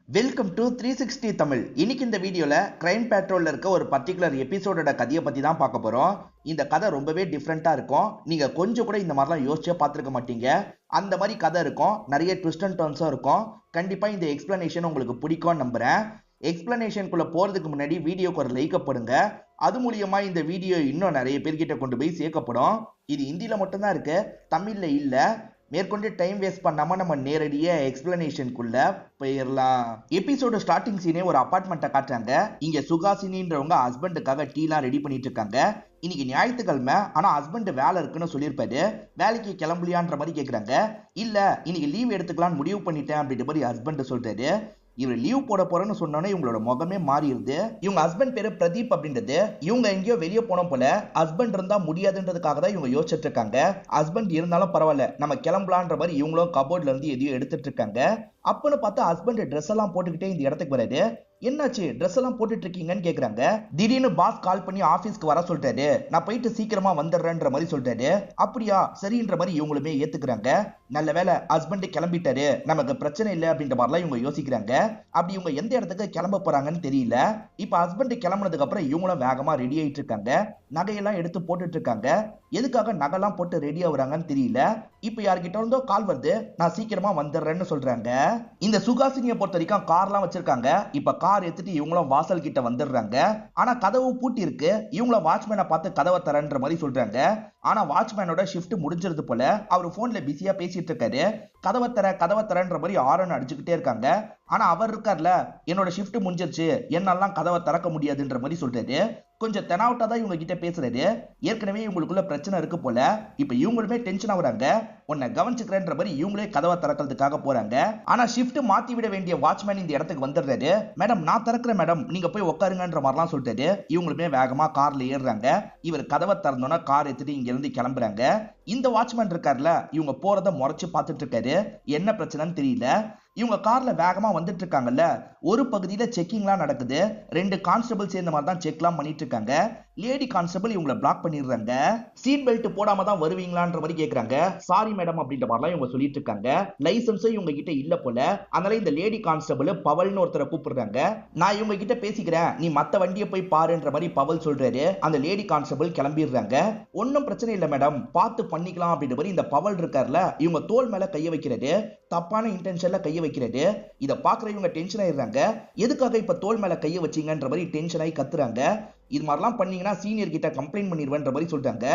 Welcome to 360 Tamil. இன்னைக்கு இந்த வீடியோல கிரைம் பேட்ரோல்ல இருக்க ஒரு பர்டிகுலர் எபிசோடோட கதையை பத்தி தான் பார்க்க போறோம். இந்த கதை ரொம்பவே டிஃப்ரெண்டா இருக்கும். நீங்க கொஞ்சம் கூட இந்த மாதிரிலாம் யோசிச்சே பார்த்திருக்க மாட்டீங்க. அந்த மாதிரி கதை இருக்கும். நிறைய ட்விஸ்ட் அண்ட் டர்ன்ஸும் இருக்கும். கண்டிப்பா இந்த எக்ஸ்பிளனேஷன் உங்களுக்கு பிடிக்கும்னு நம்புறேன். எக்ஸ்பிளனேஷனுக்குள்ள போறதுக்கு முன்னாடி வீடியோக்கு ஒரு லைக் போடுங்க. அது மூலியமா இந்த வீடியோ இன்னும் நிறைய பேர்கிட்ட கொண்டு போய் சேர்க்கப்படும். இது ஹிந்தியில மட்டும்தான் இருக்கு, தமிழ்ல இல்ல. மேற்கொண்டு டைம் வேஸ்ட் பண்ணாம நம்ம நேரடியா எக்ஸ்பிளனேஷனுக்குள்ள போயிடலாம். எபிசோட ஸ்டார்டிங் சீனே ஒரு அபார்ட்மெண்ட்டை காட்டுறாங்க. இங்க சுகாசினின்றவங்க ஹஸ்பண்டுக்காக டீலாம் ரெடி பண்ணிட்டு இருக்காங்க. இன்னைக்கு ஞாயிற்றுக்கிழமை, ஆனா ஹஸ்பண்ட் வேலை இருக்குன்னு சொல்லியிருப்பாரு. வேலைக்கு கிளம்பலையான்ற மாதிரி கேக்குறாங்க. இல்ல, இன்னைக்கு லீவ் எடுத்துக்கலாம்னு முடிவு பண்ணிட்டேன் அப்படின்ற மாதிரி ஹஸ்பண்ட் சொல்றாரு. இவர் லீவ் போட போறேன்னு சொன்னோன்னே இவங்களோட முகமே மாறிடுது. இவங்க ஹஸ்பண்ட் பேரு பிரதீப் அப்படின்றது. இவங்க எங்கேயோ வெளியே போனோம் போல. ஹஸ்பண்ட் இருந்தா முடியாதுன்றதுக்காக தான் இவங்க யோசிச்சுட்டு இருக்காங்க. ஹஸ்பண்ட் இருந்தாலும் பரவாயில்ல, நம்ம கிளம்பலான்ற மாதிரி இவங்களும் கபோர்ட்ல இருந்து எதையும் எடுத்துட்டு இருக்காங்க. அப்பன்னு பார்த்தா ஹஸ்பண்ட் ட்ரெஸ் எல்லாம் போட்டுக்கிட்டே இந்த இடத்துக்கு வராரு. என்னாச்சு, ட்ரெஸ் எல்லாம் போட்டுட்டு இருக்கீங்கன்னு கேக்குறாங்க. திடீர்னு பாஸ் கால் பண்ணி ஆபீஸ்க்கு வர சொல்லிட்டாரு. நான் போயிட்டு சீக்கிரமா வந்துடுறேன்ற மாதிரி சொல்லிட்டாரு. அப்படியா, சரின்ற மாதிரி இவங்களுமே ஏத்துக்கிறாங்க. நல்ல வேலை ஹஸ்பண்ட் கிளம்பிட்டாரு, நமக்கு பிரச்சனை இல்லை அப்படின்ற மாதிரிலாம் இவங்க யோசிக்கிறாங்க. அப்படி இவங்க எந்த இடத்துக்கு கிளம்ப போறாங்கன்னு தெரியல. இப்ப ஹஸ்பண்ட் கிளம்புனதுக்கு அப்புறம் இவங்களும் வேகமா ரெடி ஆயிட்டு இருக்காங்க. நகையெல்லாம் எடுத்து போட்டுட்டு இருக்காங்க. எதுக்காக நகைலாம் போட்டு ரெடி ஆகுறாங்கன்னு தெரியல. இப்ப யார்கிட்ட இருந்தோ கால் வருது. நான் சீக்கிரமா வந்துடுறேன்னு சொல்றாங்க. இந்த சுகாசினியை பொறுத்த வரைக்கும் கார்லாம் வச்சிருக்காங்க. இப்ப கார் எடுத்துட்டு இவங்களும் வாசல் கிட்ட வந்துடுறாங்க. ஆனா கதவு பூட்டி இருக்கு. இவங்களும் வாட்ச்மேனை பார்த்து கதவை தரன்ற மாதிரி சொல்றாங்க. ஆனா வாட்ச்மேனோட ஷிஃப்ட் முடிஞ்சிருது போல. அவர் போன்ல பிஸியா பேசிட்டு இருக்காரு. கதவை தரன்ற மாதிரி ஆரன் அடிச்சுக்கிட்டே இருக்காங்க. ஆனா அவர் இருக்கார்ல, என்னோட ஷிஃப்ட் முடிஞ்சிருச்சு, என்னெல்லாம் கதவை திறக்க முடியாதுன்ற மாதிரி சொல்றாரு. கொஞ்சம் தெனாவட்டா தான் இவங்க கிட்ட பேசுறாரு. ஏற்கனவே இவங்களுக்குள்ள பிரச்சனை இருக்கு போல. இப்ப இவங்களுமே டென்ஷன் ஆகுறாங்க. உன்னை கவனிச்சுக்கிறேன்ற மாதிரி இவங்களே கதவை திறக்கிறதுக்காக போறாங்க. ஆனா ஷிஃப்ட் மாத்தி விட வேண்டிய வாட்ச்மேன் இந்த இடத்துக்கு வந்துடுறாரு. மேடம், நான் திறக்கிறேன் மேடம், நீங்க போய் உட்காருங்கன்ற மாதிரிலாம் சொல்லிட்டாரு. இவங்களுமே வேகமா கார்ல ஏறுறாங்க. இவர் கதவை திறந்தோன்னா கார் எடுத்துட்டு இங்க இருந்து கிளம்புறாங்க. இந்த வாட்ச்மேன் இருக்காருல, இவங்க போறத முறைச்சு பார்த்துட்டு இருக்காரு. என்ன பிரச்சனைன்னு தெரியல. இவங்க கார்ல வேகமா வந்துட்டு இருக்காங்கல்ல, ஒரு பகுதியில செக்கிங்லாம் நடக்குது. 2 கான்ஸ்டபிள் சேர்ந்த மாதிரி தான் செக்லாம் பண்ணிட்டு இருக்காங்க. லேடி கான்ஸ்டபிள் இவங்களை பிளாக் பண்ணிடுறாங்க. சீட் பெல்ட் போடாம தான் வருவீங்களான்ற மாதிரி கேக்குறாங்க. சாரி மேடம் அப்படின்ற மாதிரிலாம் இவங்க சொல்லிட்டு இருக்காங்க. லைசன்ஸும் இவங்க கிட்ட இல்ல போல. அதனால இந்த லேடி கான்ஸ்டபிள் பவல்னு ஒருத்தரை கூப்பிடுறாங்க. நான் இவங்க கிட்ட பேசிக்கிறேன், நீ மத்த வண்டியை போய் பாருன்ற மாதிரி பவல் சொல்றாரு. அந்த லேடி கான்ஸ்டபிள் கிளம்பிடுறாங்க. ஒன்னும் பிரச்சனை இல்லை மேடம், பார்த்து பண்ணிக்கலாம் அப்படின்ற மாதிரி இந்த பவல் இருக்கார்ல, இவங்க தோல் மேல கைய வைக்கிறது. தப்பான இன்டென்ஷன்ல கைய வைக்கிறது. இத பாக்குற இவங்க டென்ஷன் ஆயிடுறாங்க. எதுக்காக இப்ப தோல் மேல கைய வச்சீங்கன்ற மாதிரி டென்ஷன் ஆகி கத்துறாங்க. இது மாதிரிலாம் பண்ணீங்கன்னா சீனியர் கிட்ட கம்ப்ளைண்ட் பண்ணிடுவேன்ற மாதிரி சொல்றாங்க.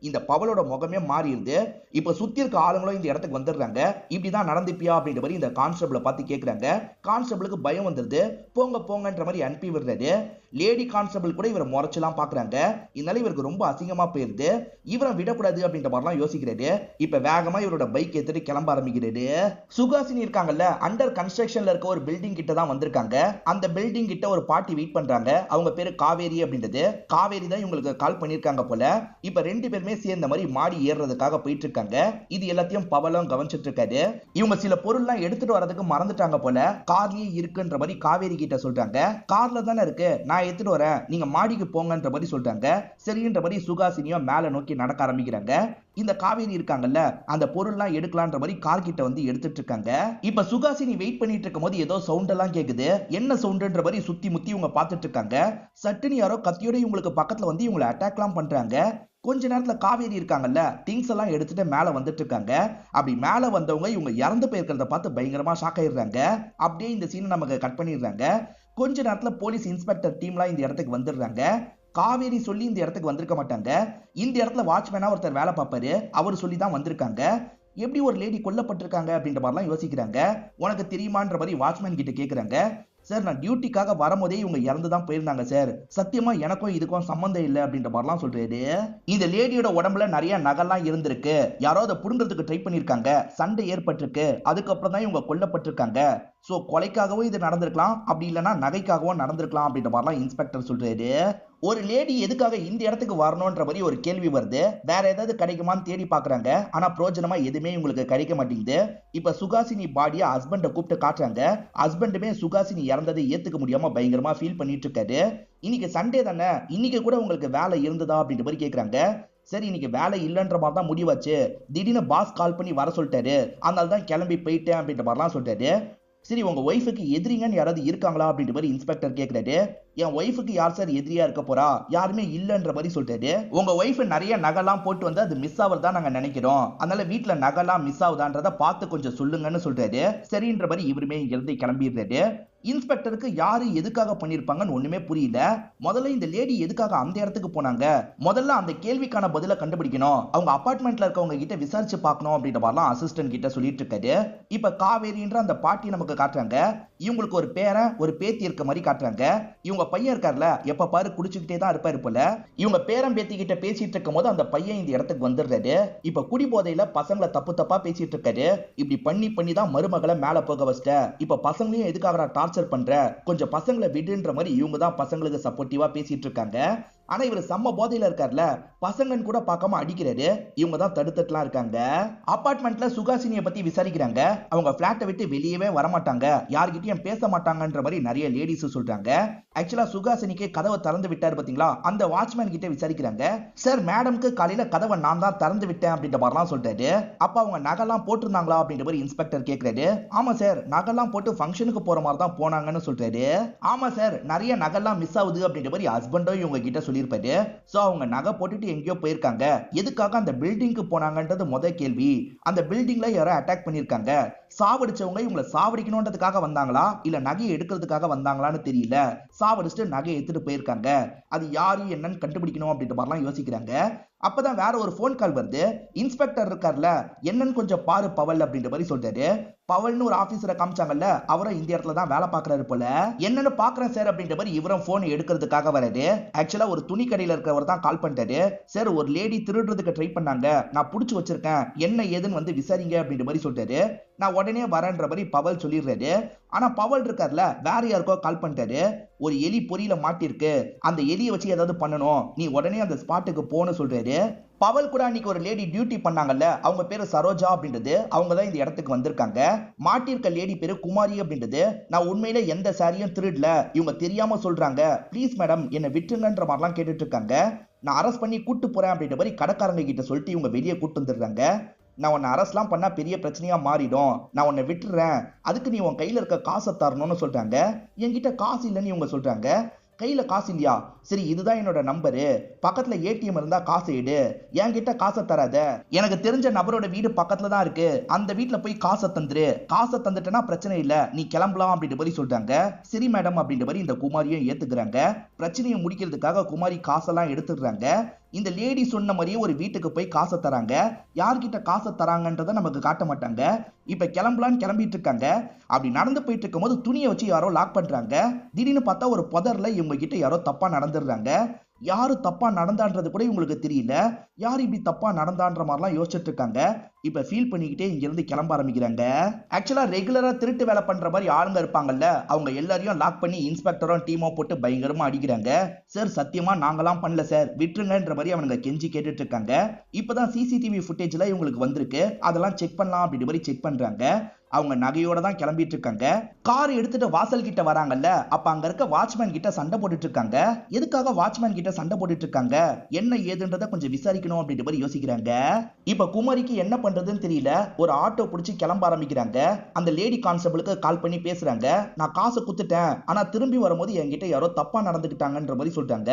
இந்த பவலோட முகமே மாறிடுது. இப்ப சுத்தி இருக்க ஆளுங்களும் இந்த இடத்துக்கு வந்துடுறாங்க. இப்படிதான் நடந்துப்பியா அப்படின்ற மாதிரி இந்த கான்ஸ்டபிளை பார்த்து கேட்கறாங்க. கான்ஸ்டபிளுக்கு பயம் வந்துருது. போங்க போங்கன்ற மாதிரி அனுப்பி விடுறாரு. லேடி கான்ஸ்டபிள் கூட இவரை முறைச்சலாம் பாக்குறாங்க. இதனால இவருக்கு ரொம்ப அசிங்கமா போயிருது. இவரை விடக்கூடாது அப்படின்ற மாதிரிலாம் யோசிக்கிறாரு. இப்ப வேகமா இவரோட பைக் எடுத்துட்டு கிளம்ப ஆரம்பிக்கிறாரு. சுகாசினி இருக்காங்கல்ல, அண்டர் கன்ஸ்ட்ரக்ஷன்ல இருக்க ஒரு பில்டிங் கிட்ட தான் வந்திருக்காங்க. அந்த பில்டிங் கிட்ட ஒரு பாட்டி வெயிட் பண்றாங்க. அவங்க பேரு காவேரி அப்படின்றது. காவேரி தான் இவங்களுக்கு கால் பண்ணிருக்காங்க போல. இப்ப 2 பேருமே சேர்ந்த மாதிரி மாடி ஏறுறதுக்காக போயிட்டு இருக்காங்க. இது எல்லாத்தையும் பவலும் கவனிச்சிட்டு இருக்காரு. இவங்க சில பொருள்லாம் எடுத்துட்டு வரதுக்கு மறந்துட்டாங்க போல. கார்லயே இருக்குன்ற மாதிரி காவேரி கிட்ட சொல்றாங்க. கார்ல தானே இருக்கு, நான் எடுத்துட்டு வரேன், நீங்க மாடிக்கு போங்கன்ற மாதிரி சொல்றாங்க. சரின்ற மாதிரி சுகாசினியும் மேல நோக்கி நடக்க ஆரம்பிக்கிறாங்க. இந்த காவேரி இருக்காங்கல்ல, அந்த பொருள்லாம் எடுக்கலான்ற மாதிரி கார் கிட்ட வந்து எடுத்துட்டு இருக்காங்க. இப்ப சுகாசினி வெயிட் பண்ணிட்டு இருக்கும் போது ஏதோ சவுண்ட் எல்லாம் கேக்குது. என்ன சவுண்ட்ன்ற மாதிரி சுத்தி முத்தி இவங்க பார்த்துட்டு இருக்காங்க. சட்டுன்னு யாரோ கத்தியோட இவங்களுக்கு பக்கத்துல வந்து இவங்களை அட்டாக்லாம் பண்றாங்க. கொஞ்ச நேரத்துல காவேரி இருக்காங்கல்ல, திங்ஸ் எல்லாம் எடுத்துட்டு மேல வந்துட்டு இருக்காங்க. அப்படி மேல வந்தவங்க இவங்க இறந்து போயிருக்கிறத பார்த்து பயங்கரமா ஷாக் ஆயிடுறாங்க. அப்படியே இந்த சீனை நமக்கு கட் பண்ணிடுறாங்க. கொஞ்ச நேரத்துல போலீஸ் இன்ஸ்பெக்டர் டீம்லாம் இந்த இடத்துக்கு வந்துடுறாங்க. காவேரி சொல்லி இந்த இடத்துக்கு வந்திருக்க மாட்டாங்க. இந்த இடத்துல வாட்ச்மேனா ஒருத்தர் வேலை பார்ப்பாரு, அவர் சொல்லி தான் வந்திருக்காங்க. எப்படி ஒரு லேடி கொல்லப்பட்டிருக்காங்க அப்படின்ற மாதிரிலாம் யோசிக்கிறாங்க. உனக்கு தெரியுமான்ற மாதிரி வாட்ச்மேன் கிட்ட கேக்குறாங்க. சார், நான் டியூட்டிக்காக வரும்போதே இவங்க இறந்து தான் போயிருந்தாங்க சார், சத்தியமா எனக்கும் இதுக்கும் சம்பந்தம் இல்லை அப்படின்ற மாதிரிலாம் சொல்றாரு. இந்த லேடியோட உடம்புல நிறைய நகைலாம் இருந்திருக்கு. யாரோ அதை புடுங்கிறதுக்கு ட்ரை பண்ணிருக்காங்க. சண்டை ஏற்பட்டிருக்கு. அதுக்கப்புறம் தான் இவங்க கொல்லப்பட்டிருக்காங்க. சோ கொலைக்காகவும் இது நடந்திருக்கலாம், அப்படி இல்லைன்னா நகைக்காகவும் நடந்திருக்கலாம் அப்படின்ற மாதிரிலாம் இன்ஸ்பெக்டர் சொல்றாரு. ஒரு லேடி எதுக்காக இந்த இடத்துக்கு வரணும்ன்ற மாதிரி ஒரு கேள்வி வருது. வேற ஏதாவது கிடைக்குமான்னு தேடி பாக்குறாங்க. ஆனா பிரோஜனமா எதுவுமே உங்களுக்கு கிடைக்க மாட்டேங்குது. இப்ப சுகாசினி பாடியை ஹஸ்பண்ட கூப்பிட்டு காட்டுறாங்க. ஹஸ்பண்டுமே சுகாசினி இறந்ததை ஏத்துக்க முடியாம பயங்கரமா ஃபீல் பண்ணிட்டு இருக்காரு. இன்னைக்கு சண்டே தானே, இன்னைக்கு கூட உங்களுக்கு வேலை இருந்ததா அப்படின்ற மாதிரி கேக்குறாங்க. சரி, இன்னைக்கு வேலை இல்லைன்ற மாதிரி தான் முடிவாச்சு. திடீர்னு பாஸ் கால் பண்ணி வர சொல்லிட்டாரு, அதனால தான் கிளம்பி போயிட்டேன் அப்படின்ற மாதிரிலாம் சொல்லிட்டாரு. சரி உங்க ஒய்ஃபுக்கு எதிரிங்கன்னு யாராவது இருக்காங்களா அப்படின்ற மாதிரி இன்ஸ்பெக்டர் கேக்குறாரு. என் ஒய்ஃபுக்கு யார் சார் எதிரியா இருக்க போறா, யாருமே இல்லன்ற மாதிரி சொல்றாரு. உங்க ஒய்ஃப் நிறைய நகைலாம் போட்டு வந்து அது மிஸ் ஆவறதா நாங்க நினைக்கிறோம், அதனால வீட்டுல நகைலாம் மிஸ் ஆகுதான்றத பார்த்து கொஞ்சம் சொல்லுங்கன்னு சொல்றாரு. சரின்ற மாதிரி இவருமே இங்க இருந்து கிளம்பிடுறாரு. இன்ஸ்பெக்டருக்கு யாரு எதுக்காக பண்ணிருப்பாங்கன்னு ஒண்ணுமே புரியல. முதல்ல இந்த லேடி எதுக்காக அந்த இடத்துக்கு போனாங்க, முதல்ல அந்த கேள்விக்கான பதில கண்டுபிடிக்கணும், அவங்க அபார்ட்மெண்ட்ல இருக்கவங்க கிட்ட விசாரிச்சு பார்க்கணும் அப்படின்ற மாதிரிலாம் அசிஸ்டன்ட் கிட்ட சொல்லிட்டு இருக்காரு. இப்ப காவேரின்ற அந்த பாட்டி நமக்கு காட்டுறாங்க. இவங்களுக்கு ஒரு பேரன் ஒரு பேத்தி இருக்க மாதிரி காட்டுறாங்க. இவங்க பையன் இருக்கார்ல, எப்ப பாரு குடிச்சுக்கிட்டே தான் இருப்பாரு போல. இவங்க பேரன் பேத்தி கிட்ட பேசிட்டு இருக்கும் போது அந்த பையன் இந்த இடத்துக்கு வந்துடுறாரு. இப்ப குடி போதையில பசங்களை தப்பு தப்பா பேசிட்டு இருக்காரு. இப்படி பண்ணி தான் மருமகளை மேல போக வச்சிட்ட, இப்ப பசங்களையும் எதுக்காக டார்ச்சர் பண்ற, கொஞ்சம் பசங்களை விடுன்ற மாதிரி இவங்க தான் பசங்களுக்கு சப்போர்ட்டிவா பேசிட்டு இருக்காங்க. ஆனா இவர் செம்ம போதையில இருக்கார்ல, பசங்கன்னு கூட பார்க்காம அடிக்கிறாரு. இவங்க தான் தடுத்துட்டுலாம் இருக்காங்க. அபார்ட்மெண்ட்ல சுகாசினியை பத்தி விசாரிக்கிறாங்க. அவங்க பிளாட்டை விட்டு வெளியவே வரமாட்டாங்க, யார்கிட்டயும் பேச மாட்டாங்கன்ற மாதிரி நிறைய லேடிஸ் சொல்றாங்க. ஆக்சுவலா சுகாசினிக்கு கதவை திறந்து விட்டாரு பாத்தீங்களா, அந்த வாட்ச்மேன் கிட்ட விசாரிக்கிறாங்க. சார் மேடம்க்கு காலையில கதவை நான் தான் திறந்து விட்டேன் அப்படின்ற மாதிரிலாம் சொல்றாரு. அப்ப அவங்க நகைலாம் போட்டிருந்தாங்களா அப்படின்ற மாதிரி இன்ஸ்பெக்டர் கேக்குறாரு. ஆமா சார், நகைலாம் போட்டு ஃபங்க்ஷனுக்கு போற மாதிரி தான் போனாங்கன்னு சொல்றாரு. ஆமா சார், நிறைய நகைலாம் மிஸ் ஆகுது அப்படின்ற மாதிரி ஹஸ்பண்டும் இவங்க கிட்ட சொல்லியிருப்பாரு. சோ அவங்க நகை போட்டுட்டு எங்கேயோ போயிருக்காங்க, எதுக்காக அந்த பில்டிங்க்கு போனாங்கன்றது முதல் கேள்வி. அந்த பில்டிங்ல யாரோ அட்டாக் பண்ணிருக்காங்க, சாவடிச்சவங்க இவங்களை சாவடிக்கணும்ன்றதுக்காக வந்தாங்களா இல்ல நகையை எடுக்கிறதுக்காக வந்தாங்களான்னு தெரியல, சாவடிச்சுட்டு நகையை எடுத்துட்டு போயிருக்காங்க, அது யாரு என்னன்னு கண்டுபிடிக்கணும் அப்படின்ற மாதிரிலாம் யோசிக்கிறாங்க. அப்பதான் வேற ஒரு போன் கால் வருது. இன்ஸ்பெக்டர் இருக்கார்ல, என்னன்னு கொஞ்சம் பாரு பவல் அப்படின்ற மாதிரி சொல்றாரு. பவல்னு ஒரு ஆபீசரை காமிச்சாங்கல்ல, அவரும் இந்த இடத்துல தான் வேலை பார்க்கறாரு போல. என்னன்னு பாக்குறேன் சார் அப்படின்ற மாதிரி இவரும் போன் எடுக்கிறதுக்காக வராரு. ஆக்சுவலா ஒரு துணி கடையில இருக்கிறவர் தான் கால் பண்ணிட்டாரு. சார் ஒரு லேடி திருடுறதுக்கு ட்ரை பண்ணாங்க, நான் புடிச்சு வச்சிருக்கேன், என்ன ஏதுன்னு வந்து விசாரிங்க அப்படின்ற மாதிரி சொல்றாரு. நான் உடனே வரேன்ற மாதிரி பவல் சொல்லிடுறாரு. ஆனா பவல் இருக்கார்ல, வேற யாருக்கோ கால் பண்ணிட்டாரு. ஒரு எலி பொறியில மாட்டிருக்கு, அந்த எலியை வச்சு ஏதாவது பண்ணணும், நீ உடனே அந்த ஸ்பாட்டுக்கு போன்னு சொல்றாரு. பவல் கூட அன்னைக்கு ஒரு லேடி டியூட்டி பண்ணாங்கல்ல, அவங்க பேரு சரோஜா அப்படின்றது, அவங்க தான் இந்த இடத்துக்கு வந்திருக்காங்க. மாட்டிருக்க லேடி பேரு குமாரி அப்படின்றது. நான் உண்மையில எந்த சாரியும் திருடல, இவங்க தெரியாம சொல்றாங்க, ப்ளீஸ் மேடம் என்ன விட்டுருங்கன்ற மாதிரிலாம் கேட்டுட்டு இருக்காங்க. நான் அரெஸ்ட் பண்ணி கூட்டு போறேன் அப்படின்ற மாதிரி கடைக்காரங்க கிட்ட சொல்லிட்டு இவங்க வெளியே கூட்டு வந்துடுறாங்க. நான் உன்னை அரஸ்ட்லாம் பண்ணா பெரிய பிரச்சனையா மாறிடும், நான் உன்னை விட்டுறேன், அதுக்கு நீ உன் கையில இருக்க காசை தரணும்னு சொல்றாங்க. என்கிட்ட காசு இல்லைன்னு இவங்க சொல்றாங்க. கையில காசு இல்லையா, சரி இதுதான் என்னோட நம்பரு, பக்கத்துல ஏடிஎம் இருந்தா காசு எடு, என்கிட்ட காசை தராத, எனக்கு தெரிஞ்ச நபரோட வீடு பக்கத்துல தான் இருக்கு, அந்த வீட்டுல போய் காசை தந்துரு, காசை தந்துட்டேன்னா பிரச்சனை இல்ல, நீ கிளம்பலாம் அப்படின்ற மாதிரி சொல்றாங்க. சரி மேடம் அப்படின்ற மாதிரி இந்த குமாரியும் ஏத்துக்கிறாங்க. பிரச்சனையை முடிக்கிறதுக்காக குமாரி காசெல்லாம் எடுத்துடுறாங்க. இந்த லேடி சொன்ன மாதிரியே ஒரு வீட்டுக்கு போய் காசை தராங்க. யார்கிட்ட காசை தராங்கன்றத நமக்கு காட்ட மாட்டாங்க. இப்ப கிளம்பலான்னு கிளம்பிட்டு இருக்காங்க. அப்படி நடந்து போயிட்டு இருக்கும் போது துணியை வச்சு யாரோ லாக் பண்றாங்க. திடீர்னு பார்த்தா ஒரு புதர்ல இவங்க கிட்ட யாரோ தப்பா நடந்துடுறாங்க. யாரு தப்பா நடந்தான்றது கூட இவங்களுக்கு தெரியல. யார் இப்படி தப்பா நடந்தான்ற மாதிரிலாம் யோசிச்சுட்டு இருக்காங்க. இப்ப ஃபீல் பண்ணிக்கிட்டே இங்க இருந்து கிளம்ப ஆரம்பிக்கிறாங்க. ஆக்சுவலா ரெகுலரா திருட்டு வேலை பண்ற மாதிரி ஆளுங்க இருப்பாங்கல்ல, அவங்க எல்லாரையும் லாக் பண்ணி இன்ஸ்பெக்டரும் டீமோ போட்டு பயங்கரமா அடிக்கிறாங்க. சார் சத்தியமா நாங்களாம் பண்ணல சார், விட்டுருங்கன்ற மாதிரி அவனுங்க கெஞ்சி கேட்டுட்டு இருக்காங்க. இப்பதான் சிசிடிவி ஃபுட்டேஜ்ல இவங்களுக்கு வந்திருக்கு, அதெல்லாம் செக் பண்ணலாம் அப்படின்ற மாதிரி செக் பண்றாங்க. அவங்க நகையோட தான் கிளம்பிட்டு இருக்காங்க. கார் எடுத்துட்டு வாசல் கிட்ட வராங்கல்ல, அப்ப அங்க இருக்க வாட்ச்மேன் கிட்ட சண்டை போட்டுட்டு இருக்காங்க. எதுக்காக வாட்ச்மேன் கிட்ட சண்டை போட்டுட்டு இருக்காங்க, என்ன ஏதுன்றத கொஞ்சம் விசாரிக்கணும் அப்படின்ற மாதிரி யோசிக்கிறாங்க. இப்ப குமாரிக்கு என்ன பண்றதுன்னு தெரியல, ஒரு ஆட்டோ பிடிச்சி கிளம்ப ஆரம்பிக்கிறாங்க. அந்த லேடி கான்ஸ்டபிளுக்கு கால் பண்ணி பேசுறாங்க. நான் காசு குத்துட்டேன், ஆனா திரும்பி வரும்போது என்கிட்ட யாரோ தப்பா நடந்துக்கிட்டாங்கன்ற மாதிரி சொல்றாங்க.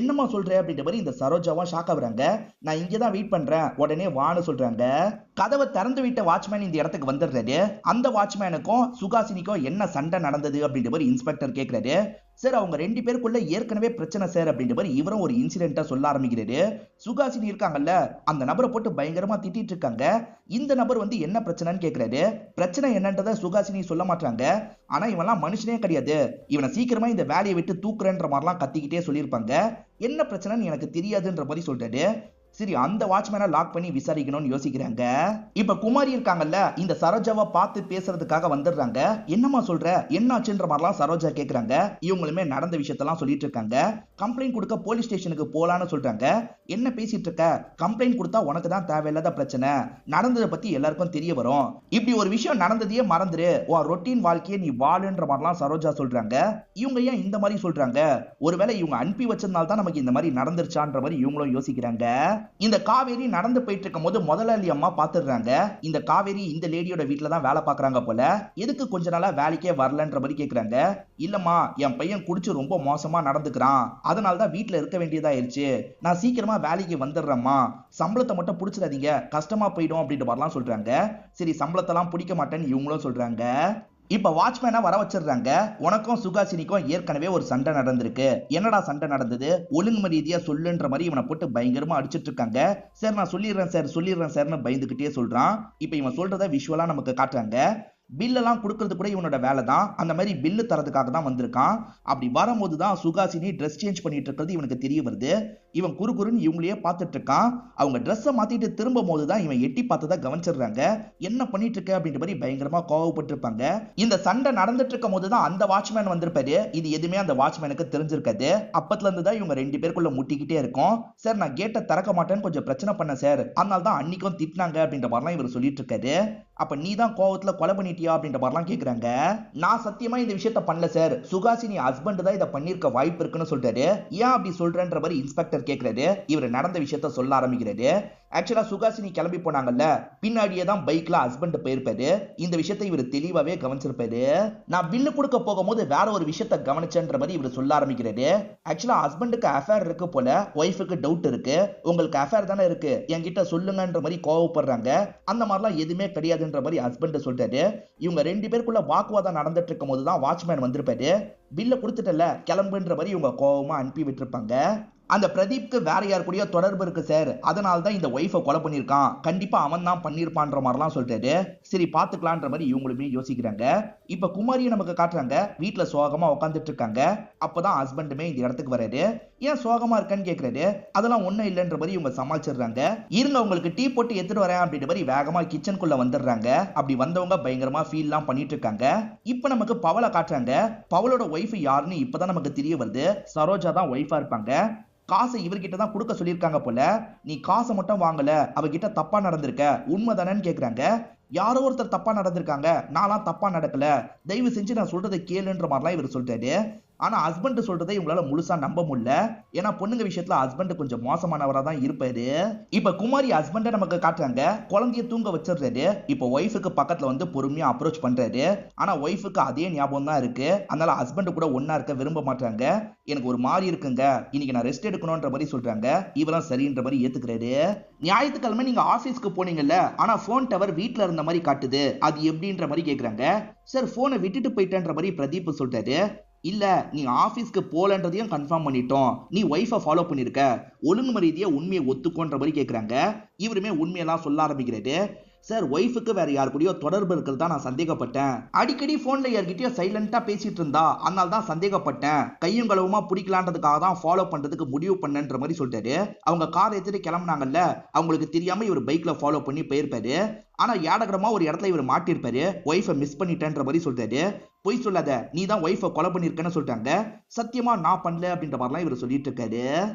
என்னமா சொல்ற அப்படின்ற மாதிரி இந்த சரோஜாவா ஷாக் ஆகுறாங்க. நான் இங்கதான் வெயிட் பண்றேன், உடனே வான்னு சொல்றாங்க. கதவை திறந்து விட்ட வாட்ச்மேன் இந்த இடத்துக்கு வந்துடுறாரு. அந்த வாட்ச்மேனுக்கும் சுகாசினிக்கும் என்ன சண்டை நடந்தது அப்படின்ற மாதிரி இன்ஸ்பெக்டர் கேட்கிறாரு. சார் அவங்க ரெண்டு பேருக்குள்ள ஏற்கனவே பிரச்சனை சார் அப்படின்ற மாதிரி இவரும் ஒரு இன்சிடென்ட்டா சொல்ல ஆரம்பிக்கிறாரு. சுகாசினி இருக்காங்கல்ல, அந்த நபரை போட்டு பயங்கரமா திட்டிட்டு இருக்காங்க. இந்த நபர் வந்து என்ன பிரச்சனைன்னு கேட்கிறாரு. பிரச்சனை என்னன்றத சுகாசினி சொல்ல மாட்டாங்க. ஆனா இவன்லாம் மனுஷனே கிடையாது, இவனை சீக்கிரமா இந்த வேலையை விட்டு தூக்குறேன்ற மாதிரிலாம் கத்திக்கிட்டே சொல்லியிருப்பாங்க. என்ன பிரச்சனைன்னு எனக்கு தெரியாதுன்ற மாதிரி சொல்றாரு. சரி அந்த வாட்ச்மேனை லாக் பண்ணி விசாரிக்கணும்னு யோசிக்கிறாங்க. இப்ப குமாரி இருக்காங்கல்ல, இந்த சரோஜாவை பார்த்து பேசுறதுக்காக வந்துடுறாங்க. என்னமா சொல்ற, என்னாச்சுன்ற மாதிரிலாம் சரோஜா கேக்குறாங்க. இவங்களுமே நடந்த விஷயத்தெல்லாம் சொல்லிட்டு இருக்காங்க. கம்ப்ளைண்ட் கொடுக்க போலீஸ் ஸ்டேஷனுக்கு போலான்னு சொல்றாங்க. என்ன பேசிட்டு இருக்க, கம்ப்ளைண்ட் கொடுத்தா உனக்கு தான் தேவையில்லாத பிரச்சனை, நடந்ததை பத்தி எல்லாருக்கும் தெரிய வரும், இப்படி ஒரு விஷயம் நடந்ததையே மறந்துரு, உன் ரொட்டீன் வாழ்க்கையை நீ வாழுன்ற மாதிரிலாம் சரோஜா சொல்றாங்க. இவங்க ஏன் இந்த மாதிரி சொல்றாங்க, ஒருவேளை இவங்க அனுப்பி வச்சதுனால தான் நமக்கு இந்த மாதிரி நடந்துருச்சான்ற மாதிரி இவங்களும் யோசிக்கிறாங்க. இந்த காவேரி நடந்து போயிட்டு இருக்கும் போது முதலாளி அம்மா பாத்துடுறாங்க. இந்த காவேரி இந்த லேடியோட வீட்டுல தான் வேலை பாக்குறாங்க போல, எதுக்கு கொஞ்ச நாளா வேலைக்கே வரலன்ற மாதிரி கேக்குறாங்க. இல்லம்மா, என் பையன் குடிச்சு ரொம்ப மோசமா நடந்துக்கிறான், அதனாலதான் வீட்டுல இருக்க வேண்டியதாயிருச்சு, நான் சீக்கிரமா வேலைக்கு வந்துடுறேம்மா, சம்பளத்தை மட்டும் புடிச்சிடாதீங்க, கஷ்டமா போயிடும் அப்படின்ற மாதிரிலாம் சொல்றாங்க. சரி, சம்பளத்தெல்லாம் பிடிக்க மாட்டேன்னு இவங்களும் சொல்றாங்க. இப்ப வாட்ச்மேனா வர வச்சிடுறாங்க. உனக்கும் சுகாசினிக்கும் ஏற்கனவே ஒரு சண்டை நடந்திருக்கு, என்னடா சண்டை நடந்தது, ஒழுங்கு மரியாதையா சொல்லுன்ற மாதிரி இவனை போட்டு பயங்கரமா அடிச்சிட்டு இருக்காங்க. சார் நான் சொல்லிடுறேன் சார்னு பயந்துகிட்டே சொல்றான். இப்ப இவன் சொல்றத விஷுவலா நமக்கு காட்டுறாங்க. பில்லெல்லாம் கொடுக்கறது கூட இவனோட வேலை தான், அந்த மாதிரி பில்லு தரதுக்காக தான் வந்திருக்கான். அப்படி வரும்போது தான் சுகாசினி ட்ரெஸ் சேஞ்ச் பண்ணிட்டு இருக்கிறது இவனுக்கு தெரிய வருது. இவன் குறுகுறுன்னு இவங்களையே பார்த்துட்டு இருக்கான். அவங்க ட்ரெஸ்ஸை மாத்திட்டு திரும்பும் போது தான் இவன் எட்டி பார்த்ததை கவனிச்சிடுறாங்க. என்ன பண்ணிட்டு இருக்க அப்படின்ற மாதிரி பயங்கரமா கோவப்பட்டு இருப்பாங்க. இந்த சண்டை நடந்துட்டு இருக்கும் போது தான் அந்த வாட்ச்மேன் வந்திருப்பாரு. இது எதுவுமே அந்த வாட்ச்மேனுக்கு தெரிஞ்சிருக்காது. அப்பத்துல இருந்து தான் இவங்க ரெண்டு பேருக்குள்ள முட்டிக்கிட்டே இருக்கும். சார் நான் கேட்டை திறக்க மாட்டேன்னு கொஞ்சம் பிரச்சனை பண்ண சார், அதனால தான் அன்னைக்கும் திட்டினாங்க அப்படின்ற மாதிரிலாம் இவர் சொல்லிட்டு இருக்காரு. அப்ப நீ தான் கோவத்துல கொலை பண்ணிட்டியா அப்படின்ற மாதிரிலாம் கேக்குறாங்க. நான் சத்தியமா இந்த விஷயத்த பண்ணல சார், சுகாசினி ஹஸ்பண்ட் தான் இதை பண்ணிருக்க வாய்ப்பு இருக்குன்னு சொல்றாரு. ஏன் அப்படி சொல்றன்ற மாதிரி இன்ஸ்பெக்டர் கேக்குறாரு. இவர் நடந்த விஷயத்த சொல்ல ஆரம்பிக்கிறாரு. ஆக்சுவலா சுகாசினி கிளம்பி போனாங்கல்ல, பின்னாடியே தான் பைக்ல ஹஸ்பண்ட் போயிருப்பாரு. இந்த விஷயத்தை இவர் தெளிவாவே கவனிச்சிருப்பாரு. நான் பில்லு கொடுக்க போகும்போது வேற ஒரு விஷயத்த கவனிச்சன்ற மாதிரி இவர் சொல்ல ஆரம்பிக்கிறாரு. ஆக்சுவலா ஹஸ்பண்டுக்கு அஃபேர் இருக்கு போல, ஒய்ஃபுக்கு டவுட் இருக்கு. உங்களுக்கு அஃபேர் தானே இருக்கு, என்கிட்ட சொல்லுங்கன்ற மாதிரி கோவப்படுறாங்க. அந்த மாதிரிலாம் எதுவுமே கிடையாதுன்ற மாதிரி ஹஸ்பண்ட் சொல்றாரு. இவங்க ரெண்டு பேருக்குள்ள வாக்குவாதம் நடந்துட்டு இருக்கும் போது தான் வாட்ச்மேன் வந்திருப்பாரு. பில்ல கொடுத்துட்டல கிளம்புன்ற மாதிரி இவங்க கோவமா அனுப்பி விட்டுருப்பாங்க. அந்த பிரதீப்க்கு வேற யார் கூடயோ தொடர்பு இருக்கு சார், அதனால தான் இந்த ஒய்ஃபை கொலை பண்ணியிருக்கான், கண்டிப்பா அவன் தான் பண்ணியிருப்பான்ற மாதிரிலாம் சொல்லிட்டாரு. சரி பார்த்துக்கலான்ற மாதிரி இவங்களுமே யோசிக்கிறாங்க. இப்ப குமாரியை நமக்கு காட்டுறாங்க. வீட்டுல சோகமா உட்காந்துட்டு இருக்காங்க. அப்பதான் ஹஸ்பண்டுமே இந்த இடத்துக்கு வராரு. ஏன் சோகமா இருக்கன்னு கேக்குறாரு. அதெல்லாம் ஒண்ணும் இல்லைன்ற மாதிரி இவங்க சமாளிச்சிடுறாங்க. இருங்க உங்களுக்கு டீ போட்டு எடுத்துட்டு வரேன் அப்படின்ற மாதிரி வேகமா கிச்சனுக்குள்ள வந்துடுறாங்க. அப்படி வந்தவங்க பயங்கரமா ஃபீல்லாம் பண்ணிட்டு இருக்காங்க. இப்ப நமக்கு பவலை காட்டுறாங்க. பவலோட ஒய்ஃப் யாருன்னு இப்பதான் நமக்கு தெரிய வருது. சரோஜா தான் ஒய்ஃபா இருப்பாங்க. காசை இவர்கிட்ட தான் கொடுக்க சொல்லியிருக்காங்க போல. நீ காசை மட்டும் வாங்கல, அவகிட்ட தப்பா நடந்திருக்க, உண்மைதானன்னு கேக்குறாங்க. யாரோ ஒருத்தர் தப்பா நடந்திருக்காங்க, நான்லாம் தப்பா நடக்கல, தயவு செஞ்சு நான் சொல்றதை கேளுன்ற மாதிரிலாம் இவர் சொல்றாரு. ஆனா ஹஸ்பண்ட் சொல்றதை இவங்களால முழுசா நம்ப முடியல. ஏன்னா பொண்ணுங்க விஷயத்துல ஹஸ்பண்ட் கொஞ்சம் மோசமானவரா தான் இருப்பாரு. இப்ப குமாரி ஹஸ்பண்ட நமக்கு காட்டுறாங்க. குழந்தைய தூங்க வச்சிடுறாரு. இப்ப ஒய்ஃபுக்கு பக்கத்துல வந்து பொறுமையா அப்ரோச் பண்றாரு. ஆனா ஒய்ஃபுக்கு அதே ஞாபகம் தான் இருக்கு. அதனால ஹஸ்பண்ட் கூட ஒன்னா இருக்க விரும்ப மாட்டாங்க. எனக்கு ஒரு மாதிரி இருக்குங்க, இன்னைக்கு நான் ரெஸ்ட் எடுக்கணும்ன்ற மாதிரி சொல்றாங்க. இவரும் சரின்ற மாதிரி ஏத்துக்கிறாரு. ஞாயிற்றுக்கிழமை நீங்க ஆபீஸ்க்கு போனீங்கல்ல, ஆனா போன் டவர் வீட்டுல இருந்த மாதிரி காட்டுது, அது எப்படின்ற மாதிரி கேக்குறாங்க. சார் போனை விட்டுட்டு போயிட்டேன்ற மாதிரி பிரதீப் சொல்றாரு. இல்ல, நீ ஆபீஸ்க்கு போலன்றதையும் கன்ஃபார்ம் பண்ணிட்டோம், நீ ஒய்ஃபை ஃபாலோ பண்ணிருக்க, ஒழுங்கு மரியாதையா உண்மையை ஒத்துக்கோன்ற மாதிரி கேக்குறாங்க. இவருமே உண்மையெல்லாம் சொல்ல ஆரம்பிக்கிறாரு. சார் ஒய்ஃபுக்கு வேற யார் கூடயோ தொடர்பு இருக்கிறதா நான் சந்தேகப்பட்டேன், அடிக்கடி போன்ல யார்கிட்டயோ சைலண்டா பேசிட்டு இருந்தா, அதனால தான் சந்தேகப்பட்டேன், கையும் களவுமா பிடிக்கலான்றதுக்காக தான் ஃபாலோ பண்றதுக்கு முடிவு பண்ணன்ற மாதிரி சொல்றாரு. அவங்க கார் எடுத்துட்டு கிளம்புனாங்கல்ல, அவங்களுக்கு தெரியாம இவர் பைக்ல ஃபாலோ பண்ணி போயிருப்பாரு. ஆனா ஏடகரமா ஒரு இடத்துல இவர் மாட்டிருப்பாரு. ஒய்ஃபை மிஸ் பண்ணிட்டேன்ற மாதிரி சொல்றாரு. பொய் சொல்லாத, நீ தான் ஒய்ஃபை கொலை பண்ணிருக்கன்னு சொல்றாங்க. சத்தியமா நான் பண்ணல அப்படின்ற மாதிரிலாம் இவர் சொல்லிட்டு இருக்காரு.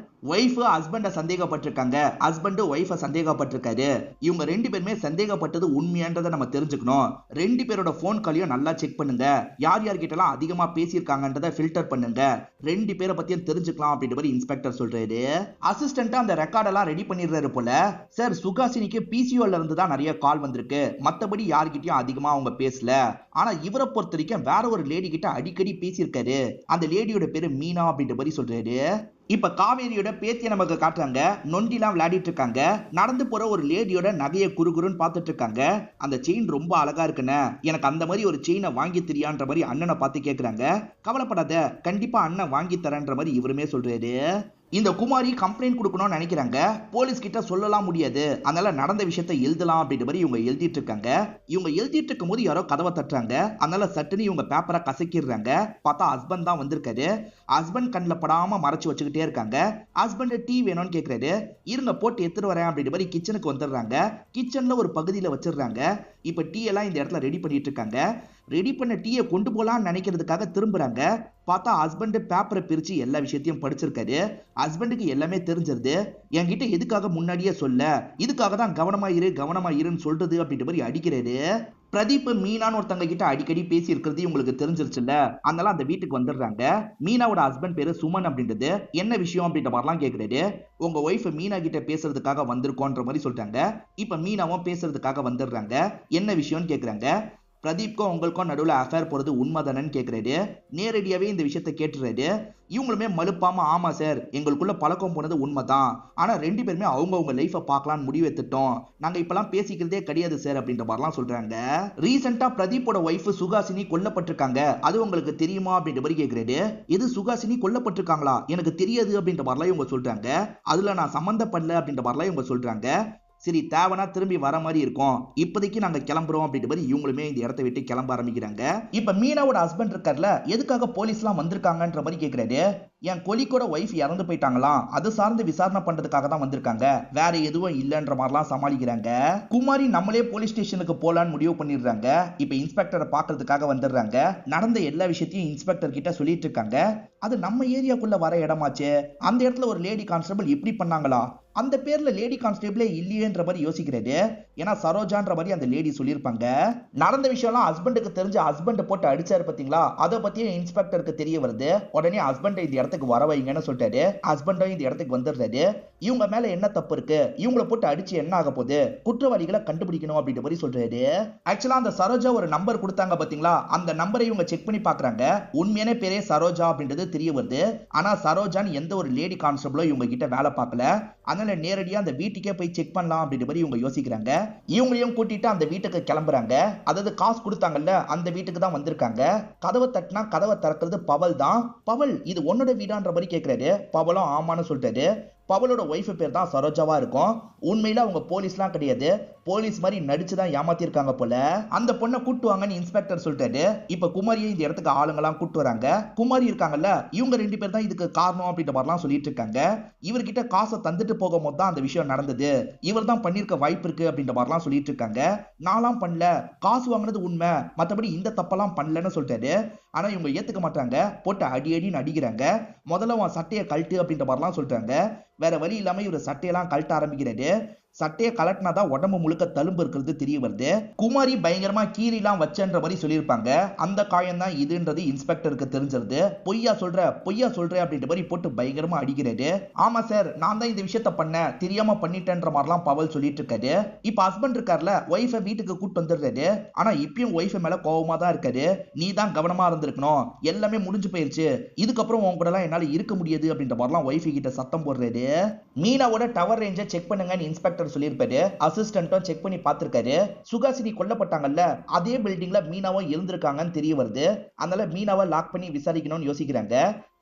ஒய்ஃப் ஹஸ்பண்ட சந்தேகப்பட்டிருக்காங்க, ஹஸ்பண்ட் ஒய்ஃபை சந்தேகப்பட்டிருக்காரு. இவங்க ரெண்டு பேருமே சந்தேகப்பட்டது உண்மையான்றதை நம்ம தெரிஞ்சுக்கணும். ரெண்டு பேரோட போன் காலையும் நல்லா செக் பண்ணுங்க, யார் யார்கிட்டலாம் அதிகமா பேசியிருக்காங்கன்றதை ஃபில்டர் பண்ணுங்க, ரெண்டு பேரை பத்தியும் தெரிஞ்சுக்கலாம் அப்படின்ற மாதிரி இன்ஸ்பெக்டர் சொல்றாரு. அசிஸ்டன்ட்டா அந்த ரெக்கார்டெல்லாம் ரெடி பண்ணிடுறாரு போல. சார் சுகாசினிக்கு பிசிஓல இருந்து தான் நிறைய கால் வந்திருக்கு, மத்தபடி யார்கிட்டயும் அதிகமா அவங்க பேசல. ஆனா இவரை பொறுத்த வரைக்கும் வேற ஒரு லேடி கிட்ட அடிக்கடி பேசியிருக்காரு. அந்த லேடியோட பேரு மீனா அப்படின்ற மாதிரி சொல்றாரு. இப்ப காவேரியோட பேத்திய நமக்கு காட்டுறாங்க. நொண்டிலாம் விளையாடிட்டு இருக்காங்க. நடந்து போற ஒரு லேடியோட நகையை குறுகுறுன்னு பார்த்துட்டு இருக்காங்க. அந்த செயின் ரொம்ப அழகா இருக்குன்னு, எனக்கு அந்த மாதிரி ஒரு செயினை வாங்கி தெரியான்ற மாதிரி அண்ணனை பார்த்து கேட்கறாங்க. கவலைப்படாத, கண்டிப்பா அண்ணன் வாங்கி தரேன்ற மாதிரி இவருமே சொல்றாரு. இந்த குமாரி கம்ப்ளைண்ட் கொடுக்கணும்னு நினைக்கிறாங்க. போலீஸ் கிட்ட சொல்லலாம் முடியாது, அதனால நடந்த விஷயத்தை எழுதலாம் அப்படின்ற மாதிரி இவங்க எழுதிட்டு இருக்காங்க. இவங்க எழுதிட்டு இருக்கும் போது யாரோ கதவை தட்டுறாங்க. அதனால சட்டுன்னு இவங்க பேப்பரை கசக்கிடுறாங்க. பார்த்தா ஹஸ்பண்ட் தான் வந்திருக்காரு. ஹஸ்பண்ட் கண்ணில் படாம மறைச்சு வச்சுக்கிட்டே இருக்காங்க. ஹஸ்பண்ட் டீ வேணும்னு கேட்கறாரு. இருங்க போட்டு எடுத்துட்டு வரேன் அப்படின்ற மாதிரி கிச்சனுக்கு வந்துடுறாங்க. கிச்சன்ல ஒரு பகுதியில வச்சிடுறாங்க. இப்ப டீ எல்லாம் இந்த இடத்துல ரெடி பண்ணிட்டு இருக்காங்க. ரெடி பண்ண டீயை கொண்டு போலான்னு நினைக்கிறதுக்காக திரும்புறாங்க. பார்த்தா ஹஸ்பண்ட் பேப்பரை பிரிச்சு எல்லா விஷயத்தையும் படிச்சிருக்காரு. ஹஸ்பண்டுக்கு எல்லாமே தெரிஞ்சிருது. என்கிட்ட எதுக்காக முன்னாடியே சொல்ல, இதுக்காக தான் கவனமா இருன்னு சொல்றது அப்படின்ற மாதிரி அடிக்கிறாரு. பிரதீப் மீனான்னு ஒருத்தங்க கிட்ட அடிக்கடி பேசி இருக்கிறது உங்களுக்கு தெரிஞ்சிருச்சுல்ல. அதனால அந்த வீட்டுக்கு வந்துடுறாங்க. மீனாவோட ஹஸ்பண்ட் பேரு சுமன் அப்படின்றது. என்ன விஷயம் அப்படின்ற மாதிரிலாம் கேக்குறாரு. உங்க ஒய்ஃப் மீனா கிட்ட பேசுறதுக்காக வந்திருக்கோன்ற மாதிரி சொல்லிட்டாங்க. இப்ப மீனாவும் பேசுறதுக்காக வந்துடுறாங்க. என்ன விஷயம்னு கேக்குறாங்க. பிரதீப்க்கும் உங்களுக்கும் நடுவில் அஃபேர் போறது உண்மைதானு கேட்கிறாரு. நேரடியாவே இந்த விஷயத்த கேட்டுறாரு. இவங்களுமே மலுப்பாம ஆமா சார், எங்களுக்குள்ள பழக்கம் போனது உண்மைதான். ஆனா 2 பேருமே அவங்க லைஃபை பார்க்கலாம்னு முடிவு எடுத்துட்டோம். நாங்க இப்பெல்லாம் பேசிக்கிறதே கிடையாது சார் அப்படின்ற மாதிரிலாம் சொல்றாங்க. ரீசெண்டா பிரதீப்போட ஒய்ஃப் சுகாசினி கொல்லப்பட்டிருக்காங்க. அது உங்களுக்கு தெரியுமா அப்படின்ற மாதிரி கேட்கிறாரு. எது சுகாசினி கொல்லப்பட்டிருக்காங்களா? எனக்கு தெரியாது அப்படின்ற மாதிரிலாம் இவங்க சொல்றாங்க. அதுல நான் சம்பந்தப்படல அப்படின்ற மாதிரிலாம் இவங்க சொல்றாங்க. சரி, தேவனா திரும்பி வர மாதிரி இருக்கும், இப்போதைக்கு நாங்க கிளம்புறோம் அப்படின்ற மாதிரி இவங்களுமே இந்த இடத்தை விட்டு கிளம்ப ஆரம்பிக்கிறாங்க. இப்ப மீனாவோட ஹஸ்பண்ட் இருக்கார்ல, எதுக்காக போலீஸ் எல்லாம் வந்திருக்காங்கன்ற மாதிரி கேக்குறாரு. என் கொலிக்கோட ஒய்ஃப் இறந்து போயிட்டாங்களாம், அது சார்ந்து விசாரணை பண்றதுக்காக தான் வந்திருக்காங்க, வேற எதுவும் இல்லைன்ற மாதிரிலாம் சமாளிக்கிறாங்க. குமாரி நம்மளே போலீஸ் ஸ்டேஷனுக்கு போலான்னு முடிவு பண்ணிடுறாங்க. இப்ப இன்ஸ்பெக்டரை பாக்குறதுக்காக வந்துடுறாங்க. நடந்த எல்லா விஷயத்தையும் இன்ஸ்பெக்டர் கிட்ட சொல்லிட்டு இருக்காங்க. அது நம்ம ஏரியாக்குள்ள வர இடமாச்சு, அந்த இடத்துல ஒரு லேடி கான்ஸ்டபிள் இப்படி பண்ணாங்களா, அந்த பேர்ல லேடி கான்ஸ்டபிளே இல்லையேன்ற மாதிரி யோசிக்கிறாரு. ஏன்னா சரோஜான்ற மாதிரி அந்த லேடி சொல்லியிருப்பாங்க. நடந்த விஷயம்லாம் ஹஸ்பண்டுக்கு தெரிஞ்ச ஹஸ்பண்ட் போட்டு அடிச்சாரு பாத்தீங்களா, அதை பத்தியும் இன்ஸ்பெக்டருக்கு தெரிய வருது. உடனே ஹஸ்பண்ட் இந்த இடத்துக்கு வர வைங்கன்னு சொல்லிட்டாரு. ஹஸ்பண்டும் இந்த இடத்துக்கு வந்துடுறாரு. இவங்க மேல என்ன தப்பு இருக்கு, இவங்கள போட்டு அடிச்சு என்ன ஆக போகுது, குற்றவாளிகளை கண்டுபிடிக்கணும் அப்படின்ற மாதிரி சொல்றாரு. ஆக்சுவலா அந்த சரோஜா ஒரு நம்பர் கொடுத்தாங்க பாத்தீங்களா, அந்த நம்பரை இவங்க செக் பண்ணி பாக்குறாங்க. உண்மையான பேரே சரோஜா அப்படின்றது தெரிய வருது. ஆனா சரோஜான்னு எந்த ஒரு லேடி கான்ஸ்டபிளோ இவங்க கிட்ட வேலை பார்க்கல. அதனால நேரடியா அந்த வீட்டுக்கே போய் செக் பண்ணலாம் அப்படின்ற மாதிரி இவங்க யோசிக்கிறாங்க. இவங்களையும் கூட்டிட்டு அந்த வீட்டுக்கு கிளம்புறாங்க. அதாவது காசு கொடுத்தாங்கல்ல, அந்த வீட்டுக்கு தான் வந்திருக்காங்க. கதவை தட்டினா கதவை திறக்கிறது பவல் தான். பவல், இது உன்னோட வீடான்ற மாதிரி கேட்கிறாரு. பவலும் ஆமான்னு சொல்லிட்டாரு. பவலோட ஒய்ஃப் பேர் தான் சரோஜாவா இருக்கும். உண்மையில அவங்க போலீஸ்லாம் கிடையாது, போலீஸ் மாதிரி நடிச்சுதான் ஏமாத்திருக்காங்க போல. அந்த பொண்ணை கூட்டு வாங்கன்னு இன்ஸ்பெக்டர் சொல்லிட்டாரு. இப்ப குமாரியை இந்த இடத்துக்கு ஆளுங்கெல்லாம் கூட்டு வராங்க. குமாரி இருக்காங்கல்ல, இவங்க 2 பேர் தான் இதுக்கு காரணம் அப்படின்ற மாதிரிலாம் சொல்லிட்டு இருக்காங்க. இவர்கிட்ட காசை தந்துட்டு போகும்போது தான் அந்த விஷயம் நடந்தது, இவர் தான் பண்ணிருக்க வாய்ப்பு இருக்கு அப்படின்ற மாதிரிலாம் சொல்லிட்டு இருக்காங்க. நான்லாம் பண்ணல, காசு வாங்கினது உண்மை, மற்றபடி இந்த தப்பெல்லாம் பண்ணலன்னு சொல்லிட்டாரு. ஆனா இவங்க ஏத்துக்க மாட்டாங்க. போட்டு அடி அடின்னு அடிக்கிறாங்க. முதல்ல உன் சட்டையை கழட்டு அப்படின்ற மாதிரிலாம் சொல்றாங்க. வேற வழி இல்லாம இவர் சட்டையெல்லாம் கழட்ட ஆரம்பிக்கிறாரு. சட்டையை கலட்டினாதான் உடம்பு முழுக்க தழும்பு இருக்கிறது தெரிய வருது. குமாரி பயங்கரமா கீரிலாம் வச்சன்ற மாதிரி சொல்லியிருப்பாங்க. அந்த காயம் தான் இதுன்றது இன்ஸ்பெக்டருக்கு தெரிஞ்சிருது. பொய்யா சொல்ற அப்படின்ற மாதிரி போட்டு பயங்கரமா அடிக்கிறாரு. ஆமா சார், நான் தான் இந்த விஷயத்த பண்ணேன், தெரியாம பண்ணிட்டேன்ற மாதிரிலாம் பவல் சொல்லிட்டு இருக்காரு. இப்ப ஹஸ்பண்ட் இருக்கார்ல, ஒய்ஃபை வீட்டுக்கு கூட்டு வந்துடுறாரு. ஆனா இப்பயும் ஒய்ஃப் மேல கோவமா தான் இருக்காரு. நீ தான் கவனமா இருந்திருக்கணும், எல்லாமே முடிஞ்சு போயிருச்சு, இதுக்கப்புறம் உன் கூட எல்லாம் என்னால இருக்க முடியாது அப்படின்ற மாதிரிலாம் ஒய்ஃபை கிட்ட சத்தம் போடுறாரு. மீனாவோட டவர் ரேஞ்சை செக் பண்ணுங்கன்னு இன்ஸ்பெக்டர் சொல்லியிருப்பாரு. அசிஸ்டன்ட்டும் செக் பண்ணி பார்த்திருக்காரு. சுகாசினி கொல்லப்பட்டாங்கல்ல, அதே பில்டிங்ல மீனாவும் இருந்திருக்காங்கன்னு தெரிய வருது. அதனால மீனாவை லாக் பண்ணி விசாரிக்கணும்னு யோசிக்கிறாங்க.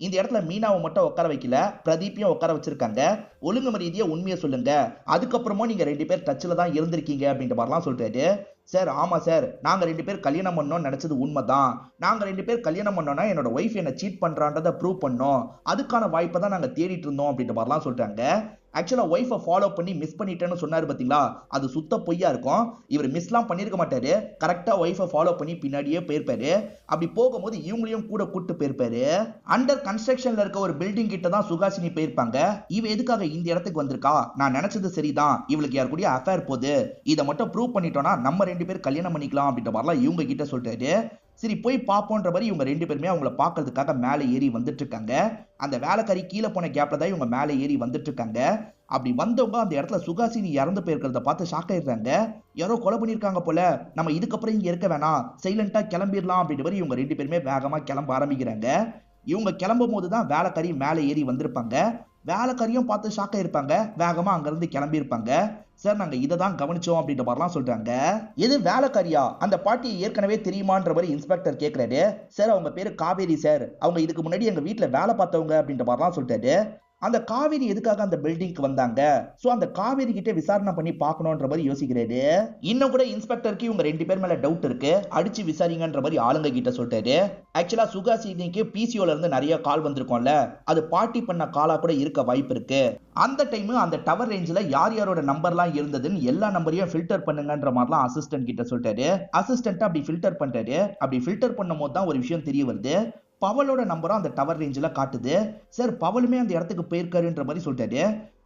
இந்த இடத்துல மீனாவை மட்டும் உட்கார வைக்கல, பிரதீப்பையும் உட்கார வச்சிருக்காங்க. ஒழுங்கு மரியாதையா உண்மையை சொல்லுங்க, அதுக்கப்புறமும் நீங்க 2 பேர் டச்ல தான் இருந்திருக்கீங்க அப்படின்ற மாதிரிலாம் சொல்றாரு. சார், ஆமா சார், நாங்க 2 பேர் கல்யாணம் பண்ணோம்னு நினைச்சது உண்மைதான். நாங்க 2 பேர் கல்யாணம் பண்ணோம்னா என்னோட ஒய்ஃப் என்ன சீட் பண்றான்றதை ப்ரூவ் பண்ணோம், அதுக்கான வாய்ப்பை தான் நாங்க தேடிட்டு இருந்தோம் அப்படின்ற மாதிரிலாம் சொல்றாங்க. ஆக்சுவலா ஒய்ஃபை ஃபாலோ பண்ணி மிஸ் பண்ணிட்டேன்னு சொன்னாரு பாத்தீங்களா, அது சுத்த பொய்யா இருக்கும். இவர் மிஸ்லாம் பண்ணிருக்க மாட்டாரு, கரெக்டா ஒய்ஃபை ஃபாலோ பண்ணி பின்னாடியே போயிருப்பாரு. அப்படி போகும்போது இவங்களையும் கூட கூட்டு போயிருப்பாரு. அண்டர் கன்ஸ்ட்ரக்ஷன்ல இருக்க ஒரு பில்டிங் கிட்ட தான் சுகாசினி போயிருப்பாங்க. இவ எதுக்காக இந்த இடத்துக்கு வந்திருக்கா, நான் நினைச்சது சரிதான், இவளுக்கு யார் கூடயும் அஃபேர் போகுது, இதை மட்டும் ப்ரூவ் பண்ணிட்டோம்னா நம்ம 2 பேர் கல்யாணம் பண்ணிக்கலாம் அப்படின்ற மாதிரிலாம் இவங்க கிட்ட சொல்றாரு. சரி போய் பாப்போன்ற மாதிரி இவங்க 2 பேருமே அவங்கள பாக்குறதுக்காக மேலே ஏறி வந்துட்டு இருக்காங்க. அந்த வேலைக்காரி கீழே போன கேப்ல தான் இவங்க மேலே ஏறி வந்துட்டு இருக்காங்க. அப்படி வந்தவங்க அந்த இடத்துல சுகாசினி இறந்து போயிருக்கிறத பார்த்து ஷாக் ஆயிடுறாங்க. யாரோ கொலை பண்ணிருக்காங்க போல, நம்ம இதுக்கப்புறம் இங்க இருக்க வேணாம், சைலண்டா கிளம்பிடலாம் அப்படின்ற மாதிரி இவங்க 2 பேருமே வேகமா கிளம்ப ஆரம்பிக்கிறாங்க. இவங்க கிளம்பும் போது தான் வேலைக்காரி மேலே ஏறி வந்திருப்பாங்க. வேலைக்காரியும் பார்த்து ஷாக் ஆயிருப்பாங்க, வேகமா அங்கிருந்து கிளம்பி இருப்பாங்க. சார், நாங்க இதை தான் கவனிச்சோம் அப்படின்ற மாதிரிலாம் சொல்றாங்க. எது வேலைக்காரியா? அந்த பாட்டி ஏற்கனவே தெரியுமான்ற மாதிரி இன்ஸ்பெக்டர் கேட்கிறாரு. சார், அவங்க பேரு காவேரி சார், அவங்க இதுக்கு முன்னாடி எங்க வீட்டுல வேலை பார்த்தவங்க அப்படின்ற மாதிரிலாம் சொல்லிட்டாரு. அந்த காவேரி எதுக்காக அந்த பில்டிங்க்கு வந்தாங்க, சோ அந்த காவேரி கிட்ட விசாரணை பண்ணி பார்க்கணும்ன்ற மாதிரி யோசிக்கிறாரு. இன்னும் கூட இன்ஸ்பெக்டருக்கு இவங்க 2 பேர் மேல டவுட் இருக்கு, அடிச்சு விசாரிங்கன்ற மாதிரி ஆளுங்க கிட்ட சொல்லிட்டாரு. ஆக்சுவலா சுகாசினிக்கு பிசிஓல இருந்து நிறைய கால் வந்திருக்கும்ல, அது பாட்டி பண்ண காலா கூட இருக்க வாய்ப்பு இருக்கு. அந்த டைம் அந்த டவர் ரேஞ்சில யார் யாரோட நம்பர்லாம் இருந்ததுன்னு எல்லா நம்பரையும் ஃபில்டர் பண்ணுங்கன்ற மாதிரிலாம் அசிஸ்டன்ட் கிட்ட சொல்லிட்டாரு. அசிஸ்டன்ட் அப்படி ஃபில்டர் பண்றாரு. அப்படி ஃபில்டர் பண்ணும் போது தான் ஒரு விஷயம் தெரிய வருது. பவலோட நம்பரும் அந்த டவர் ரேஞ்சில காட்டுது. சார், பவலுமே அந்த இடத்துக்கு போயிருக்காருன்ற மாதிரி சொல்லிட்டாரு.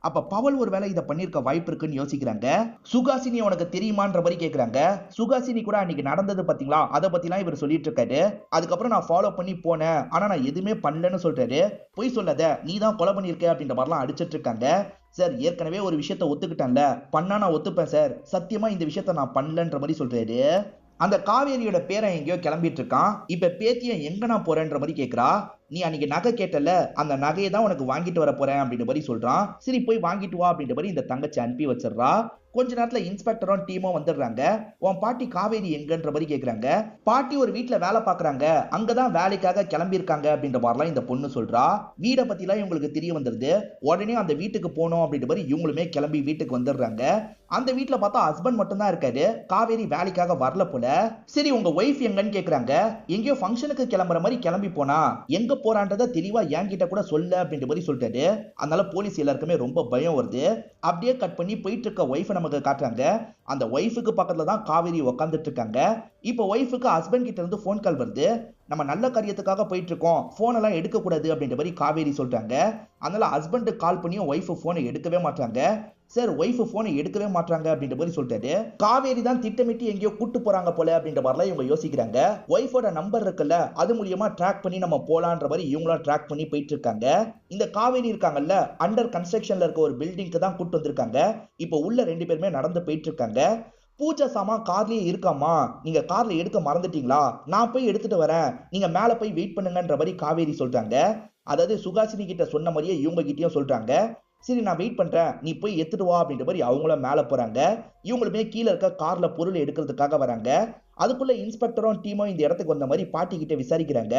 அப்ப பவல் ஒருவேளை இதை பண்ணிருக்க வாய்ப்பு இருக்குன்னு யோசிக்கிறாங்க. சுகாசினி உனக்கு தெரியுமான்ற மாதிரி கேக்குறாங்க. சுகாசினி கூட அன்னைக்கு நடந்தது பாத்தீங்களா, அதை பத்திலாம் இவர் சொல்லிட்டு இருக்காரு. அதுக்கப்புறம் நான் ஃபாலோ பண்ணி போனேன், ஆனா நான் எதுவுமே பண்ணலன்னு சொல்றாரு. பொய் சொல்லாத, நீ தான் கொலை பண்ணிருக்க அப்படின்ற மாதிரிலாம் அடிச்சிட்டு இருக்காங்க. சார் ஏற்கனவே ஒரு விஷயத்த ஒத்துக்கிட்டேன்ல, பண்ணா நான் ஒத்துப்பேன் சார், சத்தியமா இந்த விஷயத்த நான் பண்ணலன்ற மாதிரி சொல்றாரு. அந்த காவேரியோட பேரை எங்கேயோ கிளம்பிட்டு இருக்கான். இப்ப பேத்தியும் எங்க நான் போறேன்ற மாதிரி கேக்குறா. நீ அன்னைக்கு நகை கேட்டல, அந்த நகையை தான் உனக்கு வாங்கிட்டு வர போறேன் அப்படின்ற மாதிரி சொல்றான். சரி போய் வாங்கிட்டு வா அப்படின்ற மாதிரி இந்த தங்கச்சி அனுப்பி வச்சிடறா. கொஞ்ச நேரத்துல இன்ஸ்பெக்டரும் டீமும் வந்துடுறாங்க. உன் பாட்டி காவேரி எங்கன்ற மாதிரி கேக்குறாங்க. பாட்டி ஒரு வீட்டுல வேலை பாக்குறாங்க, அங்கதான் வேலைக்காக கிளம்பி இருக்காங்க அப்படின்ற மாதிரிலாம் இந்த பொண்ணு சொல்றா. வீடை பத்தி எல்லாம் இவங்களுக்கு தெரிய வந்துருது. உடனே அந்த வீட்டுக்கு போனோம் அப்படின்ற மாதிரி இவங்களுமே கிளம்பி வீட்டுக்கு வந்துடுறாங்க. அந்த வீட்டுல பார்த்தா ஹஸ்பண்ட் மட்டும் தான் இருக்காரு, காவேரி வேலைக்காக வரல போல. சரி உங்க ஒய்ஃப் எங்கன்னு கேக்குறாங்க. எங்கேயோ ஃபங்க்ஷனுக்கு கிளம்புற மாதிரி கிளம்பி போனா, எங்க போறான்றத தெளிவா என்கிட்ட கூட சொல்ல அப்படின்ற மாதிரி சொல்லிட்டாரு. அதனால போலீஸ் எல்லாருக்குமே ரொம்ப பயம் வருது. அப்படியே கட் பண்ணி போயிட்டு இருக்க ஒய்ஃபை நமக்கு காட்டுறாங்க. அந்த ஒய்ஃபுக்கு பக்கத்துல தான் காவேரி உட்காந்துட்டு இருக்காங்க. இப்போ ஒய்ஃபுக்கு ஹஸ்பண்ட் கிட்ட இருந்து போன் கால் வருது. நம்ம நல்ல காரியத்துக்காக போயிட்டு இருக்கோம், போன் எல்லாம் எடுக்க கூடாது அப்படின்ற மாதிரி காவேரி சொல்றாங்க. அதனால ஹஸ்பண்ட் கால் பண்ணியும் ஒய்ஃப் போனை எடுக்கவே மாட்டாங்க. சார் ஒய்ஃப் போனை எடுக்கவே மாட்டாங்க அப்படின்ற மாதிரி சொல்லிட்டாரு. காவேரி தான் திட்டமிட்டு எங்கேயோ கூட்டு போறாங்க போல அப்படின்ற மாதிரிலாம் இவங்க யோசிக்கிறாங்க. ஒய்ஃபோட நம்பர் இருக்குல்ல, அது மூலியமா ட்ராக் பண்ணி நம்ம போலான்ற மாதிரி இவங்களும் ட்ராக் பண்ணி போயிட்டு இருக்காங்க. இந்த காவேரி இருக்காங்கல்ல, அண்டர் கன்ஸ்ட்ரக்ஷன்ல இருக்க ஒரு பில்டிங்க்கு தான் கூட்டு வந்திருக்காங்க. இப்போ உள்ள 2 பேருமே நடந்து போயிட்டு இருக்காங்க. பூஜை சாமான் கார்லயே இருக்காமா, நீங்க கார்ல எடுக்க மறந்துட்டீங்களா, நான் போய் எடுத்துட்டு வரேன், நீங்க மேல போய் வெயிட் பண்ணுங்கன்ற மாதிரி காவேரி சொல்றாங்க. அதாவது சுகாசினி கிட்ட சொன்ன மாதிரியே இவங்க கிட்டயும் சொல்றாங்க. சரி நான் வெயிட் பண்றேன், நீ போய் எடுத்துட்டு வா அப்படின்ற மாதிரி அவங்களும் மேல போறாங்க. இவங்களுமே கீழே இருக்க கார்ல பொருள் எடுக்கிறதுக்காக வராங்க. அதுக்குள்ள இன்ஸ்பெக்டரும் டீமும் இந்த இடத்துக்கு வந்த மாதிரி பாட்டி கிட்ட விசாரிக்கிறாங்க.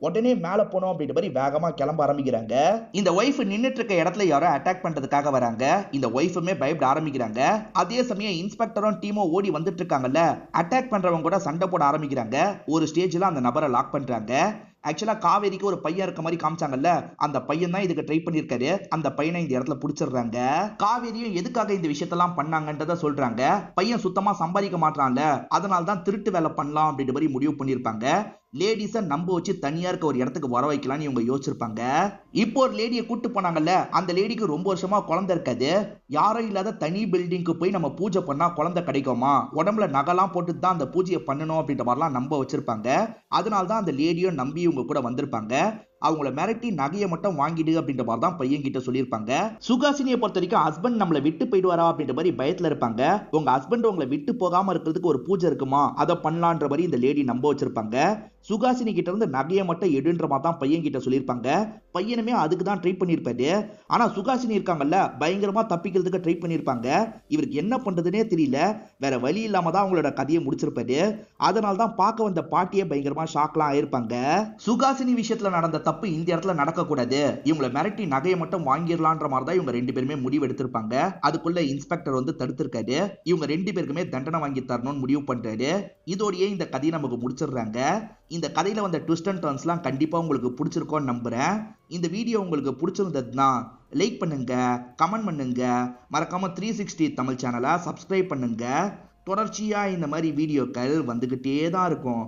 உடனே மேல போனோம் அப்படின்ற மாதிரி வேகமா கிளம்ப ஆரம்பிக்கிறாங்க. இந்த ஒய்ஃப் நின்னுட்டு இருக்க இடத்துல யாரோ அட்டாக் பண்றதுக்காக வராங்க. இந்த ஒய்ஃபுமே பயப்பட ஆரம்பிக்கிறாங்க. அதே சமயம் இன்ஸ்பெக்டரும் டீமும் ஓடி வந்துட்டு இருக்காங்கல்ல, அட்டாக் பண்றவங்க கூட சண்டை போட ஆரம்பிக்கிறாங்க. ஒரு ஸ்டேஜ்ல அந்த நபரை லாக் பண்றாங்க. ஆக்சுவலா காவேரிக்கு ஒரு பையன் இருக்க மாதிரி காமிச்சாங்கல்ல, அந்த பையன் தான் இதுக்கு ட்ரை பண்ணிருக்காரு. அந்த பையனை இந்த இடத்துல புடிச்சிடுறாங்க. காவேரியும் எதுக்காக இந்த விஷயத்தெல்லாம் பண்ணாங்கன்றத சொல்றாங்க. பையன் சுத்தமா சம்பாதிக்க மாட்டான்ல, அதனால தான் திருட்டு வேலை பண்ணலாம் அப்படின்ற மாதிரி முடிவு பண்ணிருப்பாங்க. லேடிஸை நம்ப வச்சு தனியா இருக்க ஒரு இடத்துக்கு வர வைக்கலாம்னு இவங்க யோசிச்சிருப்பாங்க. இப்போ ஒரு லேடியை கூட்டு போனாங்கல்ல, அந்த லேடிக்கு ரொம்ப வருஷமா குழந்தை இருக்காது. யாரும் இல்லாத தனி பில்டிங்க்கு போய் நம்ம பூஜை பண்ணா குழந்தை கிடைக்குமா, உடம்புல நகைலாம் போட்டு தான் அந்த பூஜையை பண்ணணும் அப்படின்ற மாதிரிலாம் நம்ப வச்சிருப்பாங்க. அதனால தான் அந்த லேடியும் நம்பி இவங்க கூட வந்திருப்பாங்க. அவங்கள மிரட்டி நகையை மட்டும் வாங்கிடு அப்படின்ற மாதிரி தான் பையன் கிட்ட சொல்லியிருப்பாங்க. சுகாசினியை பொறுத்த வரைக்கும் ஹஸ்பண்ட் நம்மளை விட்டு போயிடுவாரா அப்படின்ற மாதிரி பயத்துல இருப்பாங்க. உங்க ஹஸ்பண்ட் உங்களை விட்டு போகாம இருக்கிறதுக்கு ஒரு பூஜை இருக்குமா, அதை பண்ணலான்ற மாதிரி இந்த லேடி நம்ப வச்சிருப்பாங்க. சுகாசினி கிட்ட இருந்து நகையை மட்டும் எடுன்ற மாதிரி தான் பையன் கிட்ட சொல்லியிருப்பாங்க. பையனுமே அதுக்கு தான் ட்ரை பண்ணியிருப்பாரு. ஆனா சுகாசினி இருக்காங்கல்ல, பயங்கரமா தப்பிக்கிறதுக்கு ட்ரை பண்ணியிருப்பாங்க. இவருக்கு என்ன பண்றதுன்னே தெரியல. வேற வழி இல்லாம தான் அவங்களோட கதையை முடிச்சிருப்பாரு. அதனால தான் பார்க்க வந்த பாட்டியே பயங்கரமா ஷாக்லாம் ஆயிருப்பாங்க. சுகாசினி விஷயத்துல நடந்த தப்பு இந்த இடத்துல நடக்க கூடாது, இவங்களை மிரட்டி நகையை மட்டும் வாங்கிடலான்ற மாதிரி தான் இவங்க 2 பேருமே முடிவு எடுத்திருப்பாங்க. அதுக்குள்ள இன்ஸ்பெக்டர் வந்து தடுத்திருக்காரு. இவங்க 2 பேருக்குமே தண்டனை வாங்கி தரணும்னு முடிவு பண்றாரு. இதோடயே இந்த கதையை நமக்கு முடிச்சிடுறாங்க. இந்த கதையில வந்த ட்விஸ்ட் அண்ட் டர்ன்ஸ்லாம் கண்டிப்பா உங்களுக்கு பிடிச்சிருக்கும்னு நம்புறேன். இந்த வீடியோ உங்களுக்கு பிடிச்சிருந்ததுன்னா லைக் பண்ணுங்க, கமெண்ட் பண்ணுங்க, மறக்காம 360 தமிழ் சேனலை சப்ஸ்கிரைப் பண்ணுங்க. தொடர்ச்சியா இந்த மாதிரி வீடியோக்கள் வந்துகிட்டே தான் இருக்கும்.